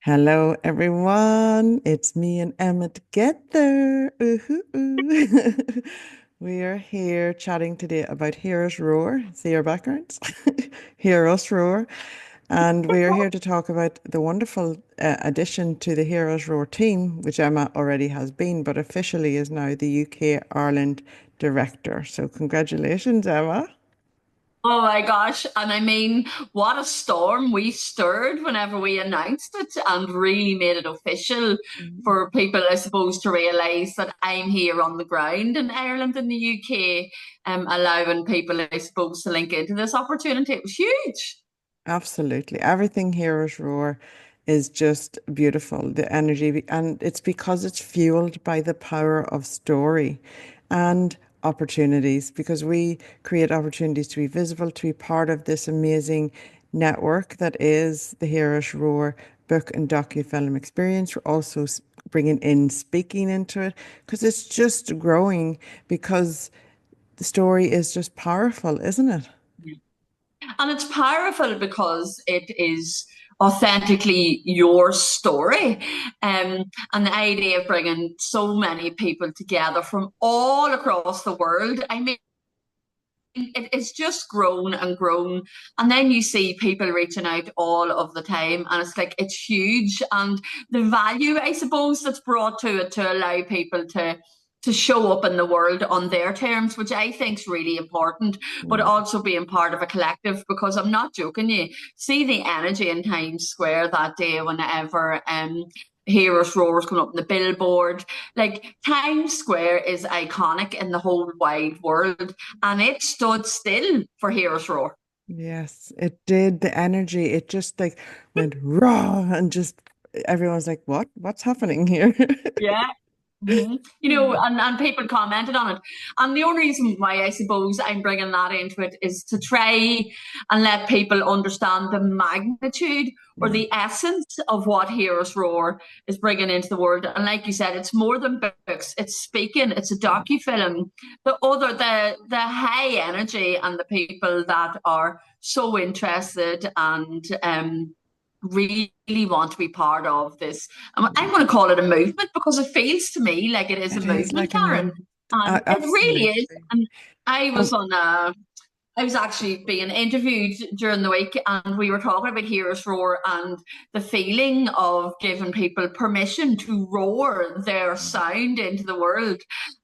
Hello, everyone. It's me and Emma together. Ooh. We are here chatting today about Heroes Roar. See our backgrounds? Heroes Roar. And we are here to talk about the wonderful addition to the Heroes Roar team, which Emma already has been, but officially is now the UK Ireland director. So, congratulations, Emma. Oh my gosh. And I mean, what a storm we stirred whenever we announced it and really made it official for people, I suppose, to realise that I'm here on the ground in Ireland and the UK, allowing people, I suppose, to link into this opportunity. It was huge. Absolutely. Everything Heroes Roar is just beautiful. The energy, and it's because it's fueled by the power of story and opportunities, because we create opportunities to be visible, to be part of this amazing network that is the Heroes Roar book and docufilm experience. We're also bringing in speaking into it because it's just growing because the story is just powerful, isn't it? And it's powerful because it is authentically your story. And the idea of bringing so many people together from all across the world. I mean, it's just grown and grown. And then you see people reaching out all of the time, and it's like it's huge. And the value, I suppose, that's brought to it to allow people to show up in the world on their terms, which I think is really important, but Mm. also being part of a collective because I'm not joking you. See the energy in Times Square that day whenever Heroes Roars coming up on the billboard. Like Times Square is iconic in the whole wide world, and it stood still for Heroes Roar. Yes, it did. The energy, it just like went raw and just everyone's like, what? What's happening here? Yeah. And people commented on it. And the only reason why I suppose I'm bringing that into it is to try and let people understand the magnitude or Yeah. the essence of what Heroes Roar is bringing into the world. And like you said, it's more than books. It's speaking. It's a docu-film. The high energy and the people that are so interested and really want to be part of this. I'm going to call it a movement because it feels to me like it is a It is movement, like a Karen. movement. And it really is. Absolutely. And I Um, was on a I was actually being interviewed during the week, and we were talking about Heroes Roar and the feeling of giving people permission to roar their sound into the world.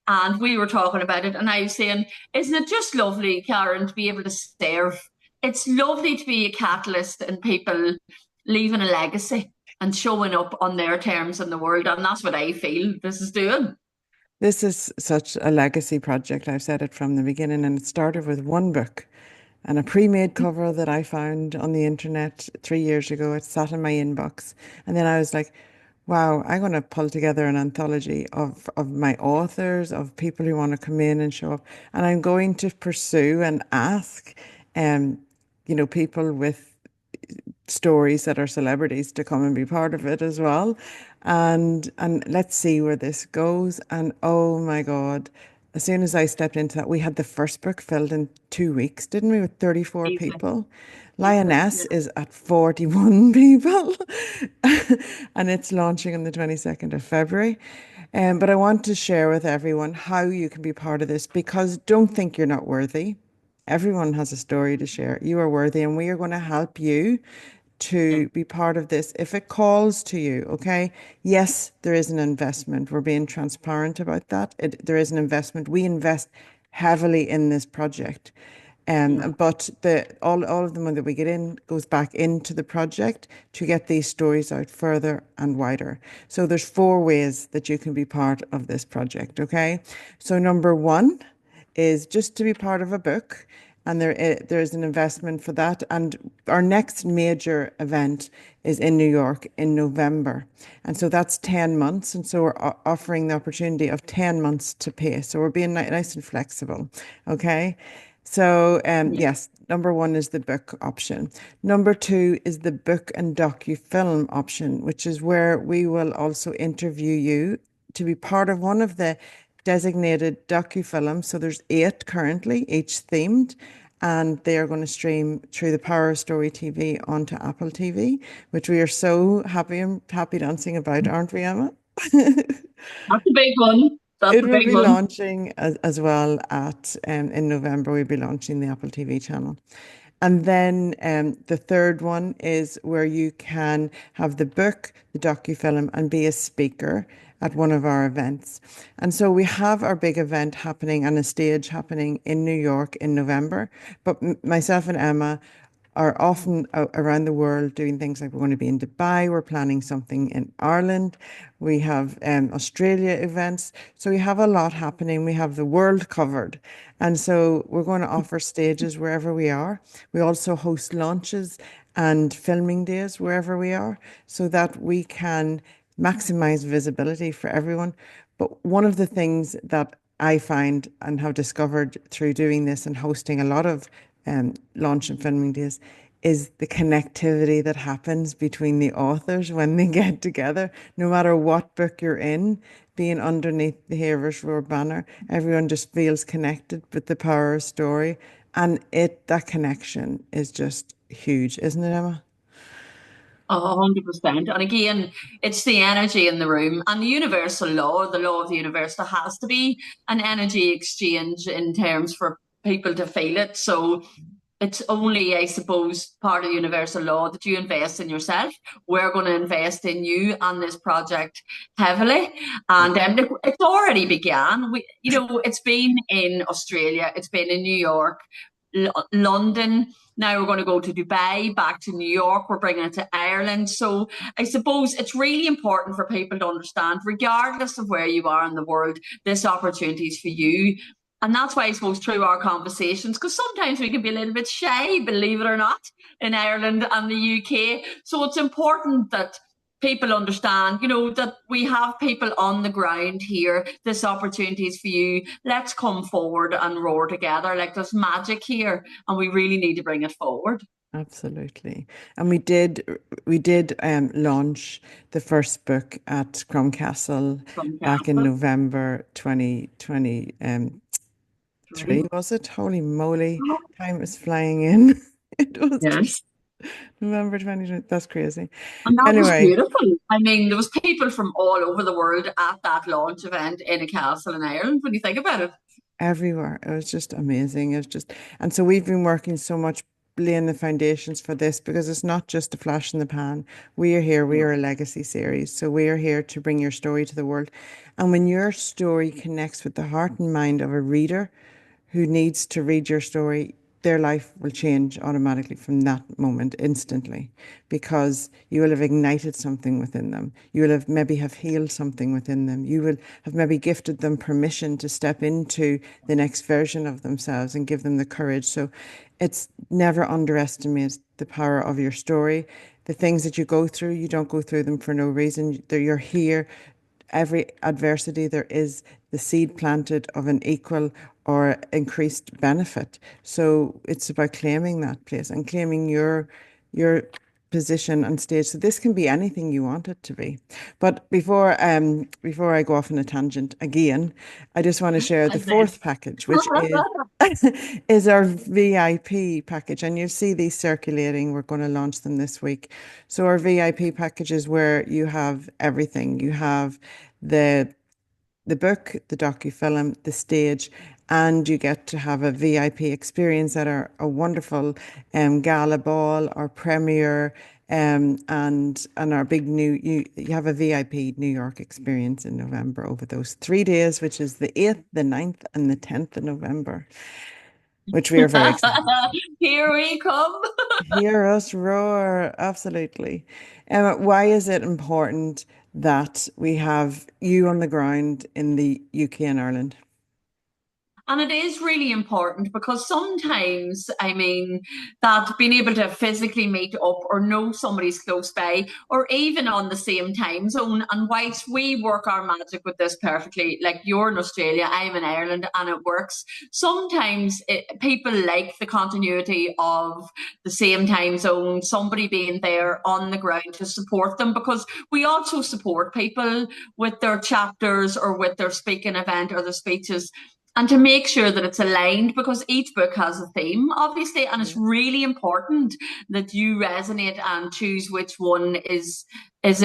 And we were talking about it, and I was saying, isn't it just lovely, Karen, to be able to serve? It's lovely to be a catalyst and people leaving a legacy and showing up on their terms in the world. And that's what I feel this is doing. this is such a legacy project. I've said it from the beginning, and it started with one book and a pre-made cover that I found on the internet 3 years ago. It sat in my inbox. And then I was like, wow, I'm going to pull together an anthology of my authors, of people who want to come in and show up. And I'm going to pursue and ask, um, people with stories that are celebrities to come and be part of it as well. And let's see where this goes. And oh my God, as soon as I stepped into that, we had the first book filled in 2 weeks, didn't we, with 34 Easily, people. easily. Lioness is at 41 people and it's launching on the 22nd of February. But I want to share with everyone how you can be part of this because don't think you're not worthy. Everyone has a story to share. You are worthy, and we are going to help you Yeah. to be part of this if it calls to you. Okay. Yes, there is an investment. We're being transparent about that. There is an investment. We invest heavily in this project. Yeah. But all of the money that we get in goes back into the project to get these stories out further and wider. So there's four ways that you can be part of this project. Okay. So number one is just to be part of a book, and there is an investment for that. And our next major event is in New York in November, and so that's 10 months. And so we're offering the opportunity of 10 months to pay. So we're being nice and flexible. Okay. So Yeah. yes, number one is the book option. Number two is the book and docu-film option, which is where we will also interview you to be part of one of the designated docu-films. So there's 8 currently, each themed. and they are going to stream through the Power of Story TV onto Apple TV, which we are so happy and happy dancing about, aren't we, Emma? That's a big one. That's It a will big be one. launching as well at in November. We'll be launching the Apple TV channel. And then the third one is where you can have the book, the docufilm, and be a speaker at one of our events. And so we have our big event happening on a stage happening in New York in November. But myself and Emma are often around the world doing things like we're going to be in Dubai, we're planning something in Ireland, we have Australia events. So we have a lot happening. We have the world covered. And so we're going to offer stages wherever we are. We also host launches and filming days wherever we are so that we can maximize visibility for everyone. But one of the things that I find and have discovered through doing this and hosting a lot of launch and filming days is the connectivity that happens between the authors when they get together. No matter what book you're in, being underneath the Us Roar banner, everyone just feels connected with the power of story. And that connection is just huge, isn't it, Emma? 100%. And again, it's the energy in the room and the universal law, the law of the universe. There has to be an energy exchange in terms for people to feel it. So it's only, I suppose, part of the universal law that you invest in yourself. We're going to invest in you on this project heavily, Yeah. and it's already began. It's been in Australia, it's been in New York, London. Now we're going to go to Dubai, back to New York. We're bringing it to Ireland. So I suppose it's really important for people to understand, regardless of where you are in the world, this opportunity is for you. And that's why I suppose through our conversations, because sometimes we can be a little bit shy, believe it or not, in Ireland and the UK. So it's important that people understand, that we have people on the ground here. This opportunity is for you. Let's come forward and roar together. Like there's magic here, and we really need to bring it forward Absolutely. And we did launch the first book at Castle from back in Castle. November 2020 three, Right? was it? Holy moly, time is flying in. It was Yes. just November 2020. That's crazy. And that was Anyway, beautiful. I mean, there was people from all over the world at that launch event in a castle in Ireland, when you think about it. everywhere. It was just amazing. It was just, and so we've been working so much laying the foundations for this because it's not just a flash in the pan. We are here, we are a legacy series. So we are here to bring your story to the world. And when your story connects with the heart and mind of a reader, who needs to read your story, their life will change automatically from that moment instantly because you will have ignited something within them. You will have maybe have healed something within them. You will have maybe gifted them permission to step into the next version of themselves and give them the courage. So it's never underestimate the power of your story. The things that you go through, you don't go through them for no reason. You're here. Every adversity, there is the seed planted of an equal or increased benefit. So it's about claiming that place and claiming your position on stage. So this can be anything you want it to be. But before I go off on a tangent again, I just want to share the And then, fourth package, which is is our VIP package. And you'll see these circulating. We're going to launch them this week. So our VIP package is where you have everything. You have the the book, the docu-film, the stage, and you get to have a VIP experience at a wonderful gala ball or premiere, and our big you have a VIP New York experience in November over those 3 days, which is the 8th, the 9th, and the 10th of November, which we are very excited. here we come. Hear us roar. Absolutely. Emma, why is it important that we have you on the ground in the UK and Ireland? And it is really important because sometimes, I mean, that being able to physically meet up or know somebody's close by or even on the same time zone. And whilst we work our magic with this perfectly, like you're in Australia, I'm in Ireland, and it works, sometimes people like the continuity of the same time zone, somebody being there on the ground to support them, because we also support people with their chapters or with their speaking event or their speeches, and to make sure that it's aligned because each book has a theme, obviously, and it's Yeah. really important that you resonate and choose which one is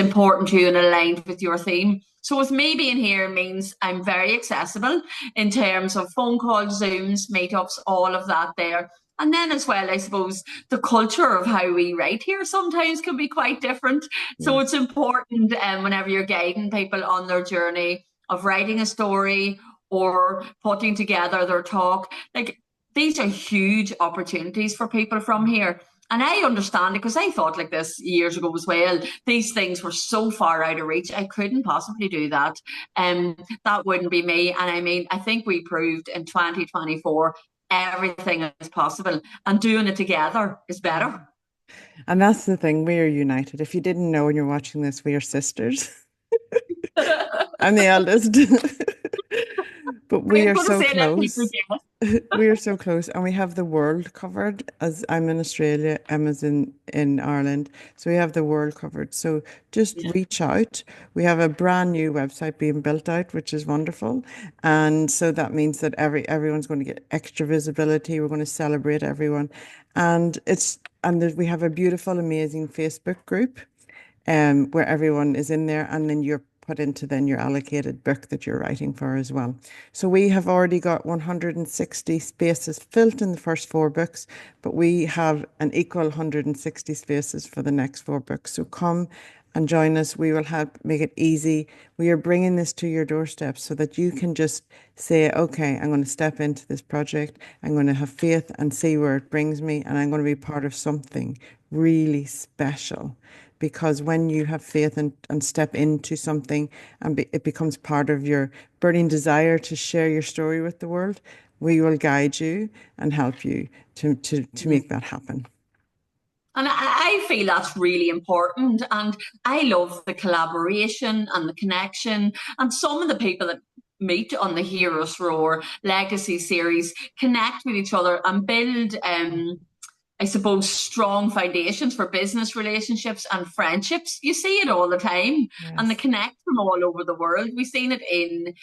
important to you and aligned with your theme. So with me being here means I'm very accessible in terms of phone calls, Zooms, meetups, all of that there. And then as well, I suppose the culture of how we write here sometimes can be quite different. So Yes. it's important whenever you're guiding people on their journey of writing a story or putting together their talk. Like these are huge opportunities for people from here. And I understand it because I thought like this years ago as well. These things were so far out of reach. I couldn't possibly do that. That wouldn't be me. And I mean, I think we proved in 2024 everything is possible and doing it together is Yeah. better. And that's the thing, we are united. If you didn't know when you're watching this, we are sisters. I'm the eldest. But we I'm are going to so say let people close. guess. We are so close, and we have the world covered. As I'm in Australia, Emma's in Ireland, so we have the world covered. So just Yeah, reach out. We have a brand new website being built out, which is wonderful, and so that means that everyone's going to get extra visibility. We're going to celebrate everyone, and we have a beautiful, amazing Facebook group where everyone is in there, and then you're put into then your allocated book that you're writing for as well. So we have already got 160 spaces filled in the first four books, but we have an equal 160 spaces for the next four books. So come and join us. We will help make it easy. We are bringing this to your doorstep so that you can just say, okay, I'm going to step into this project. I'm going to have faith and see where it brings me, and I'm going to be part of something really special. Because when you have faith and step into something and it becomes part of your burning desire to share your story with the world, we will guide you and help you to yeah. make that happen. And I feel that's really important. And I love the collaboration and the connection. And some of the people that meet on the Heroes Roar Legacy series connect with each other and build I suppose, strong foundations for business relationships and friendships. You see it all the time, and they Yes. connect from all over the world. We've seen it in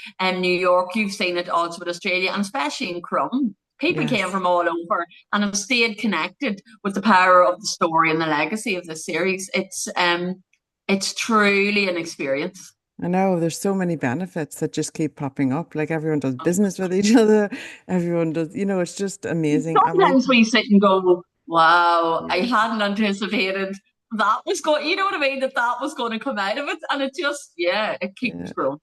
New York, you've seen it also with Australia, and especially in Crum. People came Yes. from all over and have stayed connected with the power of the story and the legacy of the series. It's truly an experience. I know there's so many benefits that just keep popping up. Like everyone does business with each other. Everyone does, it's just amazing. And we, Sometimes we sit and go, wow, I yeah, hadn't anticipated that was going, you know what I mean? That was going to come out of it. And it just, yeah, it keeps yeah. growing.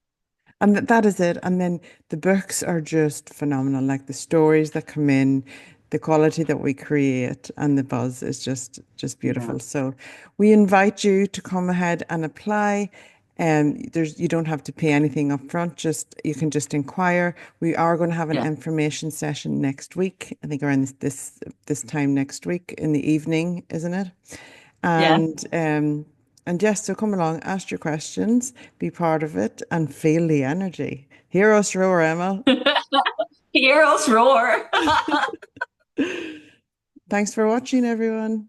And that is it. And then the books are just phenomenal. Like the stories that come in, the quality that we create, and the buzz is just Yeah. beautiful. So we invite you to come ahead and apply. You don't have to pay anything up front. Just you can just inquire. We are going to have an Yeah. information session next week. I think around this time next week in the evening, isn't it? Yeah. And yes, so come along, ask your questions, be part of it, and feel the energy. Hear us roar, Emma. Hear us roar. Thanks for watching, everyone.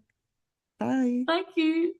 Bye. Thank you.